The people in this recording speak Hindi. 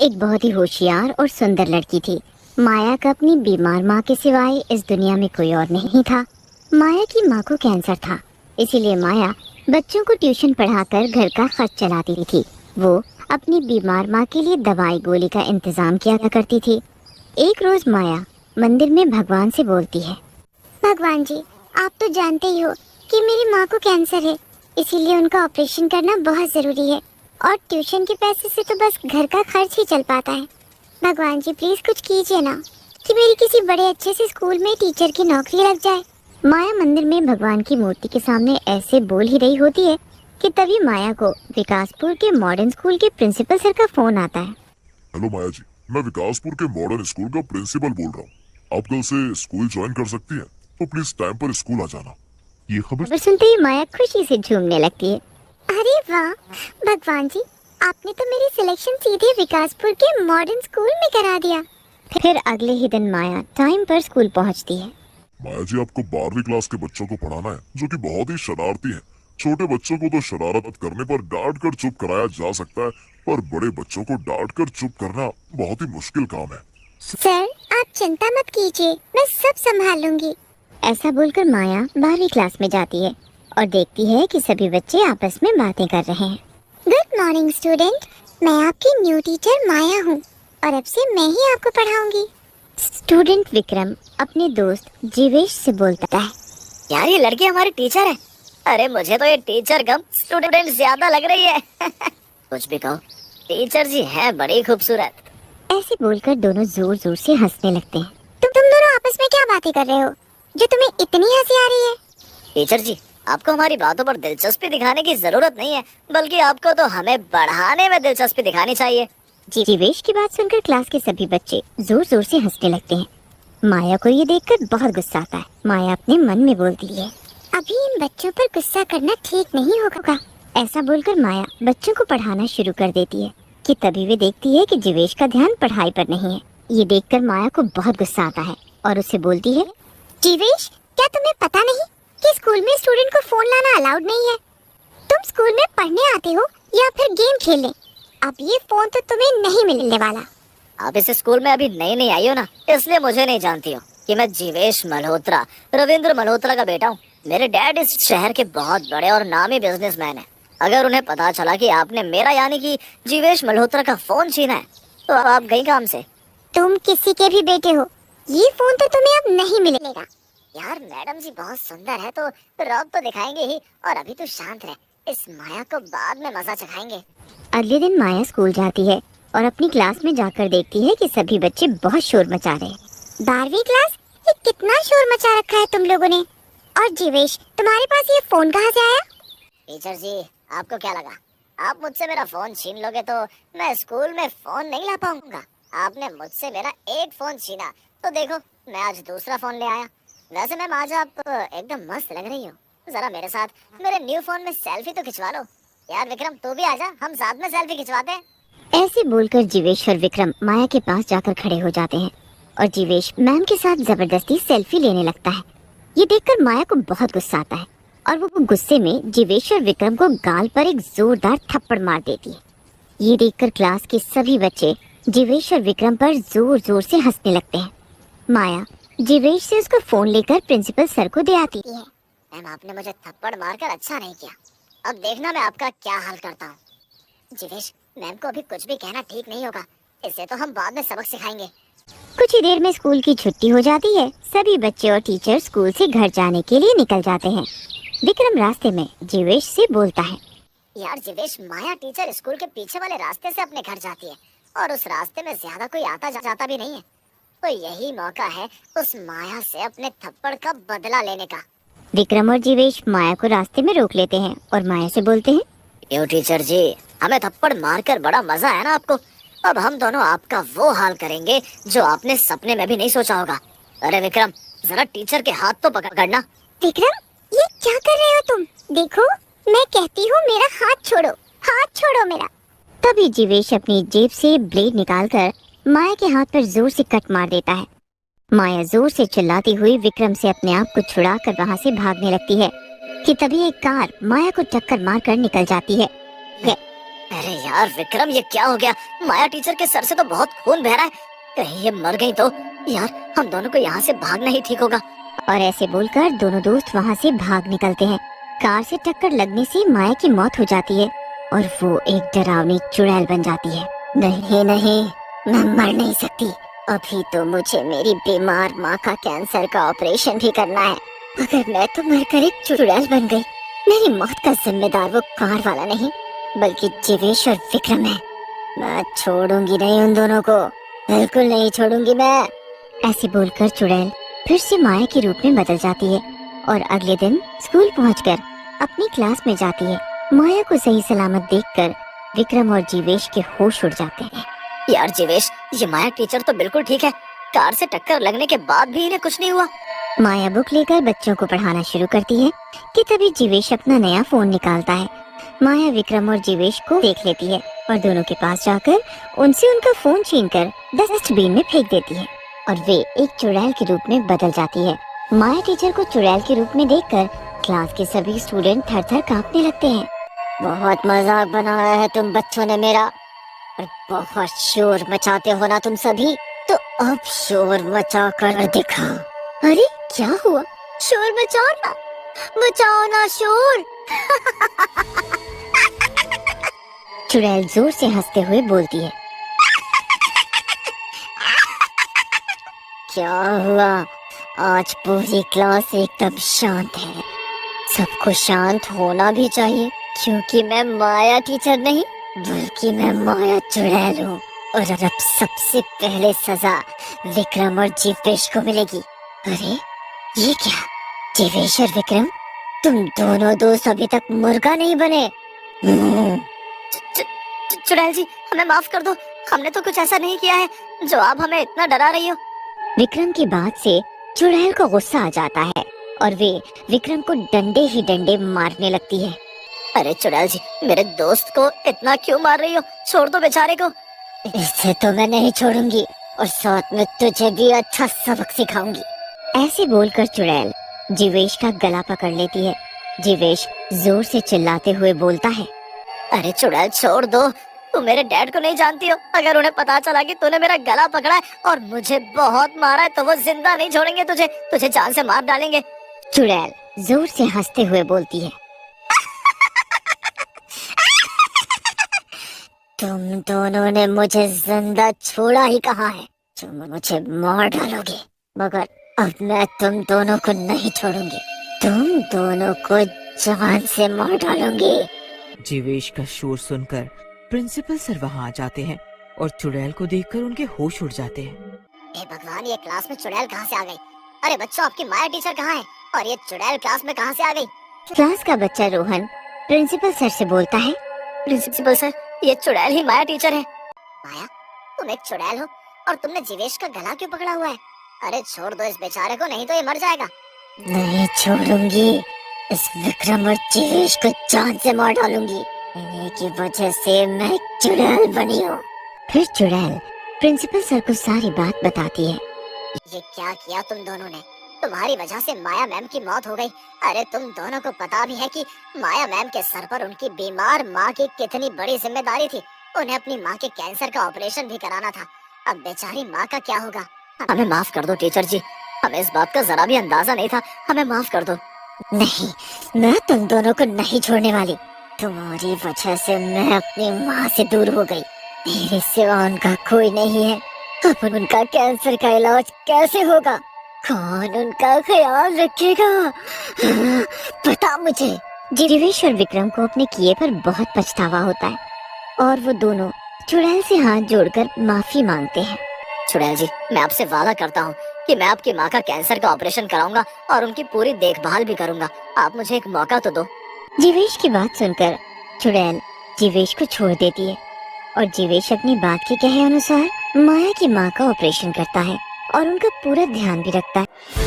एक बहुत ही होशियार और सुंदर लड़की थी। माया का अपनी बीमार माँ के सिवाय इस दुनिया में कोई और नहीं था। माया की माँ को कैंसर था, इसीलिए माया बच्चों को ट्यूशन पढ़ाकर घर का खर्च चलाती थी। वो अपनी बीमार माँ के लिए दवाई गोली का इंतजाम किया करती थी। एक रोज माया मंदिर में भगवान से बोलती है, भगवान जी, आप तो जानते ही हो कि मेरी माँ को कैंसर है, इसीलिए उनका ऑपरेशन करना बहुत जरूरी है और ट्यूशन के पैसे से तो बस घर का खर्च ही चल पाता है। भगवान जी प्लीज कुछ कीजिए ना कि मेरी किसी बड़े अच्छे से स्कूल में टीचर की नौकरी लग जाए। माया मंदिर में भगवान की मूर्ति के सामने ऐसे बोल ही रही होती है कि तभी माया को विकासपुर के मॉडर्न स्कूल के प्रिंसिपल सर का फोन आता है। हेलो माया जी, मैं विकासपुर के मॉडर्न स्कूल का प्रिंसिपल बोल रहा हूँ। आप कल से स्कूल ज्वाइन कर सकती हैं, तो प्लीज टाइम पर स्कूल आ जाना। ये खबर सुनते ही माया खुशी से झूमने लगती है। अरे वाह भगवान जी, आपने तो मेरी सिलेक्शन सीधे विकासपुर के मॉडर्न स्कूल में करा दिया। फिर अगले ही दिन माया टाइम पर स्कूल पहुंचती है। माया जी, आपको 12वीं क्लास के बच्चों को पढ़ाना है जो कि बहुत ही शरारती हैं। छोटे बच्चों को तो शरारत करने पर डांट कर चुप कराया जा सकता है, पर बड़े बच्चों को डांट कर चुप करना बहुत ही मुश्किल काम है। सर आप चिंता मत कीजिए, मैं सब संभाल लूंगी। ऐसा बोलकर माया 12वीं क्लास में जाती है और देखती है कि सभी बच्चे आपस में बातें कर रहे हैं। गुड मॉर्निंग स्टूडेंट, मैं आपकी न्यू टीचर माया हूँ और अब से मैं ही आपको पढ़ाऊंगी। स्टूडेंट विक्रम अपने दोस्त जीवेश से बोलता है, यार ये लड़की हमारी टीचर है। अरे मुझे तो ये टीचर कम स्टूडेंट ज्यादा लग रही है। कुछ भी कहो, टीचर जी है बड़ी खूबसूरत। ऐसे बोलकर दोनों जोर जोर से हंसने लगते हैं। तुम दोनों आपस में क्या बातें कर रहे हो जो तुम्हें इतनी हंसी आ रही है? टीचर जी, आपको हमारी बातों पर दिलचस्पी दिखाने की जरूरत नहीं है, बल्कि आपको तो हमें बढ़ाने में दिलचस्पी दिखानी चाहिए। जीवेश की बात सुनकर क्लास के सभी बच्चे जोर जोर से हंसने लगते हैं। माया को ये देखकर बहुत गुस्सा आता है। माया अपने मन में बोलती है, अभी इन बच्चों पर गुस्सा करना ठीक नहीं होगा। ऐसा बोलकर माया बच्चों को पढ़ाना शुरू कर देती है कि तभी वे देखती है कि जीवेश का ध्यान पढ़ाई पर नहीं है। ये देखकर माया को बहुत गुस्सा आता है और उससे बोलती है, जीवेश, क्या तुम्हें पता नहीं कि स्कूल में स्टूडेंट को फोन लाना अलाउड नहीं है? तुम स्कूल में पढ़ने आते हो या फिर गेम खेलने? अब ये फोन तो तुम्हें नहीं मिलने वाला। आप इस स्कूल में अभी नई नई आई हो ना, इसलिए मुझे नहीं जानती हो कि मैं जीवेश मल्होत्रा, रविंद्र मल्होत्रा का बेटा हूँ। मेरे डैड इस शहर के बहुत बड़े और नामी बिजनेसमैन है। अगर उन्हें पता चला कि आपने मेरा यानी कि जीवेश मल्होत्रा का फोन छीना है, तो आप गई काम से। तुम किसी के भी बेटे हो, ये फोन तो तुम्हें अब नहीं मिलेगा। यार मैडम जी बहुत सुंदर है, तो रौब तो दिखाएंगे ही, और अभी तो शांत रहे, इस माया को बाद में मजा चखाएंगे। अगले दिन माया स्कूल जाती है और अपनी क्लास में जाकर देखती है कि सभी बच्चे बहुत शोर मचा रहे हैं। 12वीं क्लास, ये कितना शोर मचा रखा है तुम लोगों ने। और जीवेश, तुम्हारे पास ये फोन कहाँ से आया? टीचर जी, आपको क्या लगा आप मुझसे मेरा फोन छीन लोगे तो मैं स्कूल में फोन नहीं ला पाऊंगा? आपने मुझसे मेरा एक फोन छीना, तो देखो मैं आज दूसरा फोन ले आया। वैसे मैम आज आप एकदम मस्त लग रही हो, जरा मेरे साथ मेरे न्यू फोन में सेल्फी तो खिंचवा लो। यार विक्रम, तू भी आजा, हम साथ में सेल्फी खिंचवाते हैं। ऐसे बोलकर जीवेश और विक्रम माया के पास जाकर खड़े हो जाते हैं और जीवेश मैम के साथ जबरदस्ती सेल्फी लेने लगता है। ये देखकर माया को बहुत गुस्सा आता है और वो गुस्से में जीवेश और विक्रम को गाल पर एक जोरदार थप्पड़ मार देती है। ये देखकर क्लास के सभी बच्चे जीवेश और विक्रम पर जोर जोर से हंसने लगते हैं। माया जीवेश से उसका फोन लेकर प्रिंसिपल सर को दे आती है। मैम, आपने मुझे थप्पड़ मारकर अच्छा नहीं किया, अब देखना मैं आपका क्या हाल करता हूँ। जीवेश, मैम को अभी कुछ भी कहना ठीक नहीं होगा, इससे तो हम बाद में सबक सिखाएंगे। कुछ ही देर में स्कूल की छुट्टी हो जाती है। सभी बच्चे और टीचर स्कूल से घर जाने के लिए निकल जाते हैं। विक्रम रास्ते में जीवेश से बोलता है, यार जीवेश, माया टीचर स्कूल के पीछे वाले रास्ते से अपने घर जाती है और उस रास्ते में ज्यादा कोई आता जाता भी नहीं है, तो यही मौका है उस माया से अपने थप्पड़ का बदला लेने का। विक्रम और जीवेश माया को रास्ते में रोक लेते हैं और माया से बोलते हैं, क्यों टीचर जी, हमें थप्पड़ मारकर बड़ा मजा है ना आपको? अब हम दोनों आपका वो हाल करेंगे जो आपने सपने में भी नहीं सोचा होगा। अरे विक्रम, जरा टीचर के हाथ तो पकड़ना। विक्रम, ये क्या कर रहे हो तुम? देखो, मैं कहती हूँ मेरा हाथ छोड़ो, हाथ छोड़ो मेरा। तभी जीवेश अपनी जेब से ब्लेड निकालकर माया के हाथ पर जोर से कट मार देता है। माया जोर से चिल्लाती हुई विक्रम से अपने आप को छुड़ाकर वहाँ से भागने लगती है कि तभी एक कार माया को टक्कर मारकर निकल जाती है। अरे यार विक्रम, ये क्या हो गया? माया टीचर के सर से तो बहुत खून बह रहा है। कहीं ये मर गई तो? यार हम दोनों को यहाँ से भागना ही ठीक होगा। और ऐसे बोलकर दोनों दोस्त वहाँ से भाग निकलते हैं। कार से टक्कर लगने से माया की मौत हो जाती है और वो एक डरावनी चुड़ैल बन जाती है। नहीं नहीं, मैं मर नहीं सकती। अभी तो मुझे मेरी बीमार माँ का कैंसर का ऑपरेशन भी करना है। अगर मैं तो मरकर एक चुड़ैल बन गई, मेरी मौत का जिम्मेदार वो कार वाला नहीं बल्कि जीवेश और विक्रम है। मैं छोड़ूंगी नहीं उन दोनों को, बिल्कुल नहीं छोड़ूंगी मैं। ऐसे बोलकर चुड़ैल फिर से माया के रूप में बदल जाती है और अगले दिन स्कूल पहुंचकर अपनी क्लास में जाती है। माया को सही सलामत देखकर विक्रम और जीवेश के होश उड़ जाते हैं। यार जीवेश, ये माया टीचर तो बिल्कुल ठीक है। कार से टक्कर लगने के बाद भी इन्हें कुछ नहीं हुआ। माया बुक लेकर बच्चों को पढ़ाना शुरू करती है कि तभी जीवेश अपना नया फोन निकालता है। माया विक्रम और जीवेश को देख लेती है और दोनों के पास जाकर उनसे उनका फोन छीनकर डस्टबिन में फेंक देती है और वे एक चुड़ैल के रूप में बदल जाती है। माया टीचर को चुड़ैल के रूप में देखकर क्लास के सभी स्टूडेंट थर-थर कांपने लगते हैं। बहुत मजाक बनाया है तुम बच्चों ने मेरा, और बहुत शोर मचाते हो ना तुम सभी, तो अब शोर मचा कर दिखाओ। अरे क्या हुआ? शोर मचाओ ना शोर। चुड़ैल जोर से हंसते हुए बोलती है। क्या हुआ? आज पूरी क्लास एकदम शांत है। सबको शांत होना भी चाहिए क्योंकि मैं माया टीचर नहीं बल्कि मैं माया चुड़ैल हूँ और अब सबसे पहले सजा विक्रम और जीवेश को मिलेगी। अरे ये क्या? जीवेश और विक्रम, तुम दोनों दोस्त अभी तक मुर्गा नहीं बने। चुड़ैल जी, हमें माफ कर दो। हमने तो कुछ ऐसा नहीं किया है जो आप हमें इतना डरा रही हो। विक्रम की बात से चुड़ैल को गुस्सा आ जाता है और वे विक्रम को डंडे ही डंडे मारने लगती है। अरे चुड़ैल जी, मेरे दोस्त को इतना क्यों मार रही हो? छोड़ दो बेचारे को। इसे तो मैं नहीं छोड़ूंगी और साथ में तुझे भी अच्छा सबक सिखाऊंगी। ऐसे बोलकर चुड़ैल जीवेश का गला पकड़ लेती है। जीवेश जोर से चिल्लाते हुए बोलता है। अरे चुड़ैल छोड़ दो, तुम मेरे डैड को नहीं जानती हो। अगर उन्हें पता चला कि तूने मेरा गला पकड़ा है और मुझे बहुत मारा है तो वो जिंदा नहीं छोड़ेंगे तुझे जान से मार डालेंगे। चुड़ैल जोर से हंसते हुए बोलती है। तुम दोनों ने मुझे जिंदा छोड़ा ही कहा है, तुम मुझे मार डालोगे, मगर अब मैं तुम दोनों को नहीं छोड़ूंगी। तुम दोनों को जान से मार डालूंगी। जीवेश का शोर सुनकर प्रिंसिपल सर वहाँ आ जाते हैं और चुड़ैल को देखकर उनके होश उड़ जाते हैं। हे भगवान, ये क्लास में चुड़ैल कहाँ से आ गई? अरे बच्चों, आपकी माया टीचर कहाँ है और ये चुड़ैल क्लास में कहाँ से आ गई? क्लास का बच्चा रोहन प्रिंसिपल सर से बोलता है। प्रिंसिपल सर, ये चुड़ैल ही माया टीचर है। माया, तुम एक चुड़ैल हो और तुमने जीवेश का गला क्यों पकड़ा हुआ है? अरे छोड़ दो इस बेचारे को, नहीं तो ये मर जाएगा। नहीं छोड़ूंगी, इस विक्रम और जीवेश को जान से मार डालूंगी। इन्हीं की वजह से मैं एक चुड़ैल बनी हूँ। फिर चुड़ैल प्रिंसिपल सर को सारी बात बताती है। ये क्या किया तुम दोनों ने? तुम्हारी वजह से माया मैम की मौत हो गई। अरे तुम दोनों को पता भी है कि माया मैम के सर पर उनकी बीमार माँ की कितनी बड़ी जिम्मेदारी थी। उन्हें अपनी माँ के कैंसर का ऑपरेशन भी कराना था। अब बेचारी माँ का क्या होगा? हमें माफ कर दो टीचर जी, हमें इस बात का जरा भी अंदाजा नहीं था। हमें माफ कर दो। नहीं, मैं तुम दोनों को नहीं छोड़ने वाली। तुम्हारी वजह से मैं अपनी माँ से दूर हो गई। मेरे सिवा उनका कोई नहीं है। अब उनका कैंसर का इलाज कैसे होगा? कौन उनका ख्याल रखेगा? पता मुझे। जीवेश और विक्रम को अपने किए पर बहुत पछतावा होता है और वो दोनों चुड़ैल से हाथ जोड़कर माफी मांगते हैं। चुड़ैल जी, मैं आपसे वादा करता हूँ कि मैं आपकी माँ का कैंसर का ऑपरेशन कराऊंगा और उनकी पूरी देखभाल भी करूंगा। आप मुझे एक मौका तो दो। जीवेश की बात सुनकर चुड़ैल जीवेश को छोड़ देती है और जीवेश अपनी बात के कहे अनुसार माया की माँ का ऑपरेशन करता है और उनका पूरा ध्यान भी रखता है।